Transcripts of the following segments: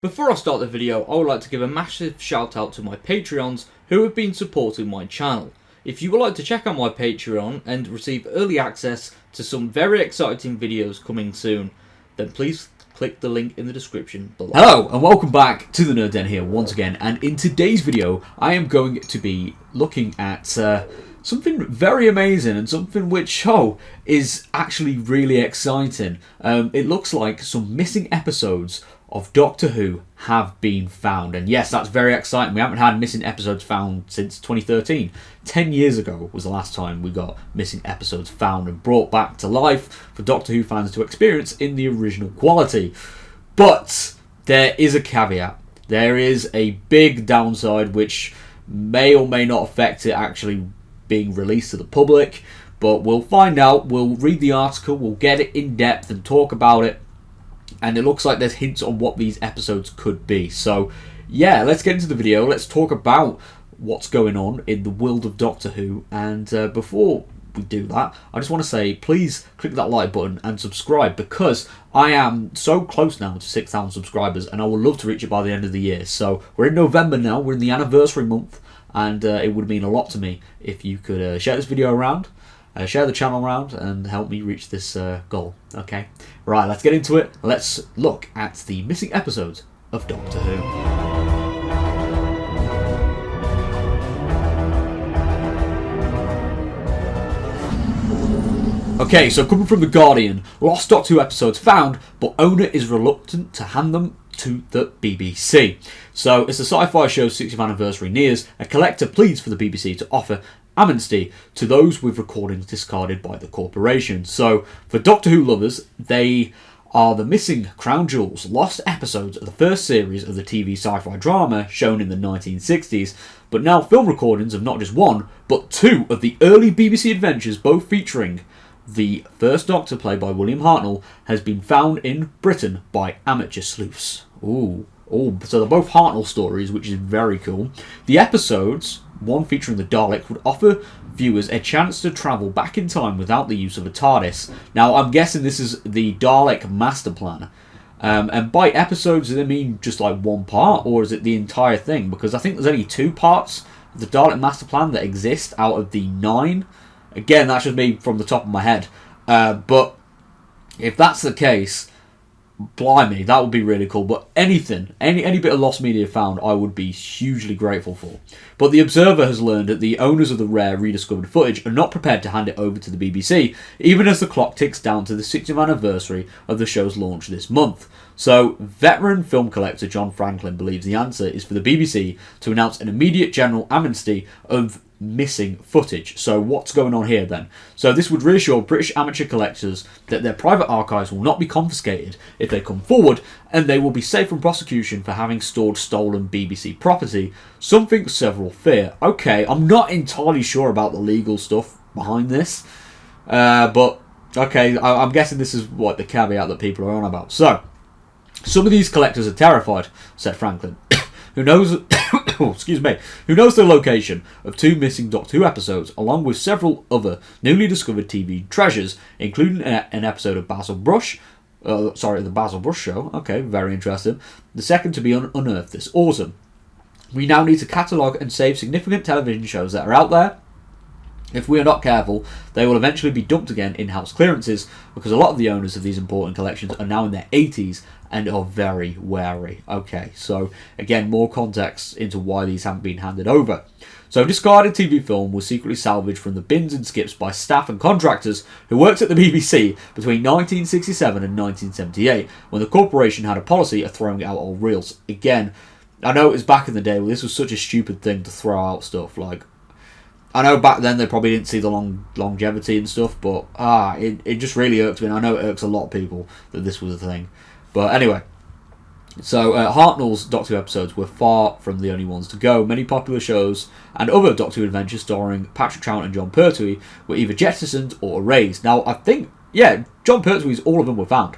Before I start the video, I would like to give a massive shout out to my Patreons who have been supporting my channel. If you would like to check out my Patreon and receive early access to some very exciting videos coming soon, then please click the link in the description below. Hello and welcome back to the Nerd Den here once again, and in today's video I am going to be looking at something very amazing and something which is actually really exciting. It looks like some missing episodes of Doctor Who have been found, and yes, that's very exciting. We haven't had missing episodes found since 2013. 10 years ago was the last time we got missing episodes found and brought back to life for Doctor Who fans to experience in the original quality. But there is a caveat. There is a big downside which may or may not affect it actually being released to the public, but we'll find out. We'll read the article, we'll get it in depth and talk about it. And it looks like there's hints on what these episodes could be. So, yeah, let's get into the video. Let's talk about what's going on in the world of Doctor Who. And before we do that, I just want to say, please click that like button and subscribe, because I am so close now to 6,000 subscribers, and I would love to reach it by the end of the year. So, we're in November now. We're in the anniversary month, and it would mean a lot to me if you could share this video around. Share the channel around and help me reach this goal, okay? Right, let's get into it. Let's look at the missing episodes of Doctor Who. Okay, so coming from The Guardian, lost Doctor Who episodes found, but owner is reluctant to hand them to the BBC. So, as the sci-fi show's 60th anniversary nears, a collector pleads for the BBC to offer amnesty to those with recordings discarded by the corporation. So, for Doctor Who lovers, they are the missing crown jewels, lost episodes of the first series of the TV sci-fi drama shown in the 1960s, but now film recordings of not just one, but two of the early BBC adventures, both featuring the first Doctor, played by William Hartnell, has been found in Britain by amateur sleuths. So they're both Hartnell stories, which is very cool. The episodes, one featuring the Dalek, would offer viewers a chance to travel back in time without the use of a TARDIS. Now, I'm guessing this is the Dalek master plan. And by episodes, do they mean just like one part, or is it the entire thing? Because I think there's only two parts of the Dalek master plan that exist out of the 9. Again, that's just me from the top of my head. But if that's the case, blimey, that would be really cool. But anything, any bit of lost media found, I would be hugely grateful for. But the Observer has learned that the owners of the rare rediscovered footage are not prepared to hand it over to the BBC, even as the clock ticks down to the 60th anniversary of the show's launch this month. So, veteran film collector John Franklin believes the answer is for the BBC to announce an immediate general amnesty of missing footage. So what's going on here then? So this would reassure British amateur collectors that their private archives will not be confiscated if they come forward, and they will be safe from prosecution for having stored stolen BBC property, something several fear. Okay, I'm not entirely sure about the legal stuff behind this, but okay, I'm guessing this is what the caveat that people are on about. So, some of these collectors are terrified, said Franklin, who knows who knows the location of two missing Doctor Who episodes, along with several other newly discovered TV treasures, including an episode of Basil Brush, the Basil Brush Show. Okay, very interesting. The second to be unearthed this autumn. We now need to catalogue and save significant television shows that are out there. If we are not careful, they will eventually be dumped again in house clearances, because a lot of the owners of these important collections are now in their 80s and are very wary. Okay, so again, more context into why these haven't been handed over. So, discarded TV film was secretly salvaged from the bins and skips by staff and contractors who worked at the BBC between 1967 and 1978, when the corporation had a policy of throwing out old reels. Again, I know it was back in the day, but this was such a stupid thing to throw out stuff. Like, I know back then they probably didn't see the longevity and stuff, but it just really irks me, and I know it irks a lot of people that this was a thing. But anyway, so Hartnell's Doctor Who episodes were far from the only ones to go. Many popular shows and other Doctor Who adventures starring Patrick Troughton and John Pertwee were either jettisoned or erased. Now, I think, John Pertwee's, all of them were found.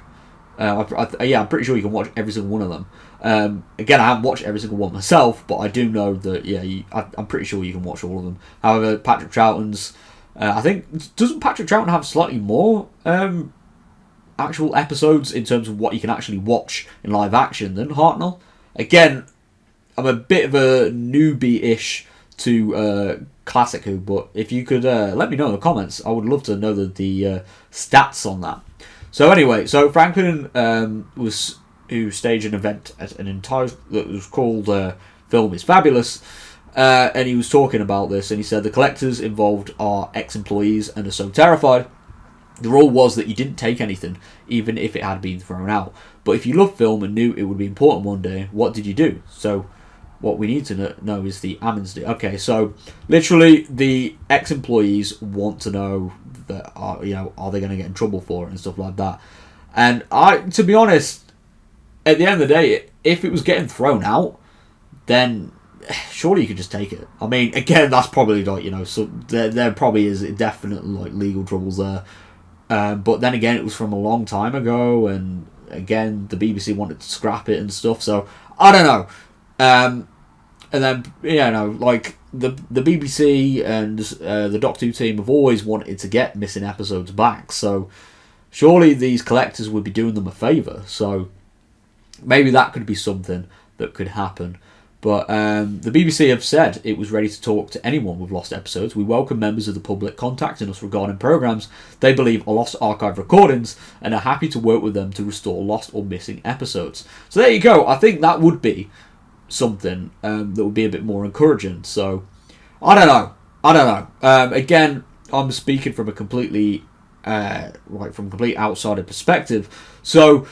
I'm pretty sure you can watch every single one of them. Again, I haven't watched every single one myself, but I do know that, I'm pretty sure you can watch all of them. However, Patrick Troughton's, doesn't Patrick Troughton have slightly more actual episodes in terms of what you can actually watch in live action than Hartnell? again, I'm a bit of a newbie-ish to Classic Who, but if you could let me know in the comments, I would love to know the stats on that. So anyway, so Franklin was who staged an event at an entire that was called Film is Fabulous, and he was talking about this, and he said the collectors involved are ex-employees and are so terrified. The rule was that you didn't take anything, even if it had been thrown out. But if you loved film and knew it would be important one day, what did you do? So what we need to know is the Ammons do. Okay, so literally the ex-employees want to know that are they going to get in trouble for it and stuff like that. And to be honest, at the end of the day, if it was getting thrown out, then surely you could just take it. I mean, again, that's probably like so there probably is definitely like legal troubles there. But then again, it was from a long time ago, and again, the BBC wanted to scrap it and stuff. So I don't know. And then like the BBC and the Doctor Who team have always wanted to get missing episodes back. So surely these collectors would be doing them a favour. So maybe that could be something that could happen. But the BBC have said it was ready to talk to anyone with lost episodes. We welcome members of the public contacting us regarding programmes they believe are lost archive recordings and are happy to work with them to restore lost or missing episodes. So there you go. I think that would be something that would be a bit more encouraging. So I don't know. Again, I'm speaking from a completely from a complete outsider perspective. So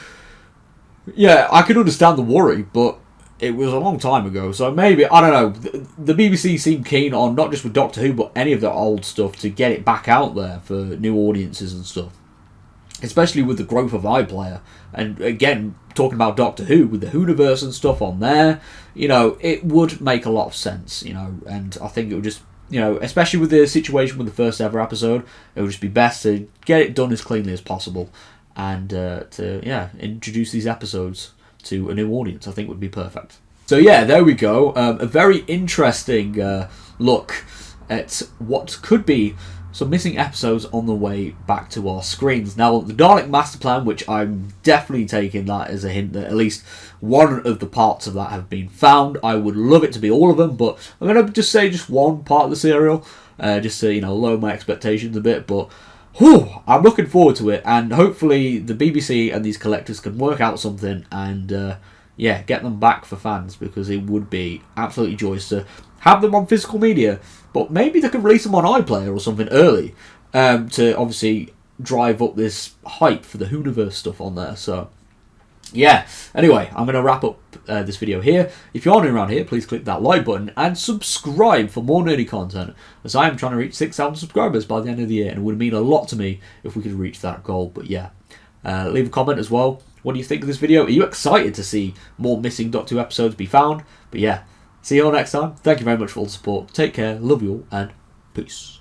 yeah, I can understand the worry, but it was a long time ago, so maybe, I don't know, the BBC seemed keen on, not just with Doctor Who, but any of their old stuff, to get it back out there for new audiences and stuff. Especially with the growth of iPlayer. And again, talking about Doctor Who, with the Whoniverse and stuff on there, it would make a lot of sense, and I think it would just, especially with the situation with the first ever episode, it would just be best to get it done as cleanly as possible, and introduce these episodes to a new audience. I think would be perfect. So yeah, there we go. A very interesting look at what could be some missing episodes on the way back to our screens. Now, the Dalek Master Plan, which I'm definitely taking that as a hint that at least one of the parts of that have been found. I would love it to be all of them, but I'm going to just say just one part of the serial, just to lower my expectations a bit. But I'm looking forward to it, and hopefully the BBC and these collectors can work out something and get them back for fans, because it would be absolutely joyous to have them on physical media. But maybe they could release them on iPlayer or something early, to obviously drive up this hype for the Whoniverse stuff on there. So yeah, anyway, I'm going to wrap up this video here. If you're new around here, please click that like button and subscribe for more nerdy content, as I am trying to reach 6,000 subscribers by the end of the year, and it would mean a lot to me if we could reach that goal. But yeah, leave a comment as well. What do you think of this video? Are you excited to see more missing Doctor Who episodes be found? But yeah, see you all next time. Thank you very much for all the support. Take care, love you all, and peace.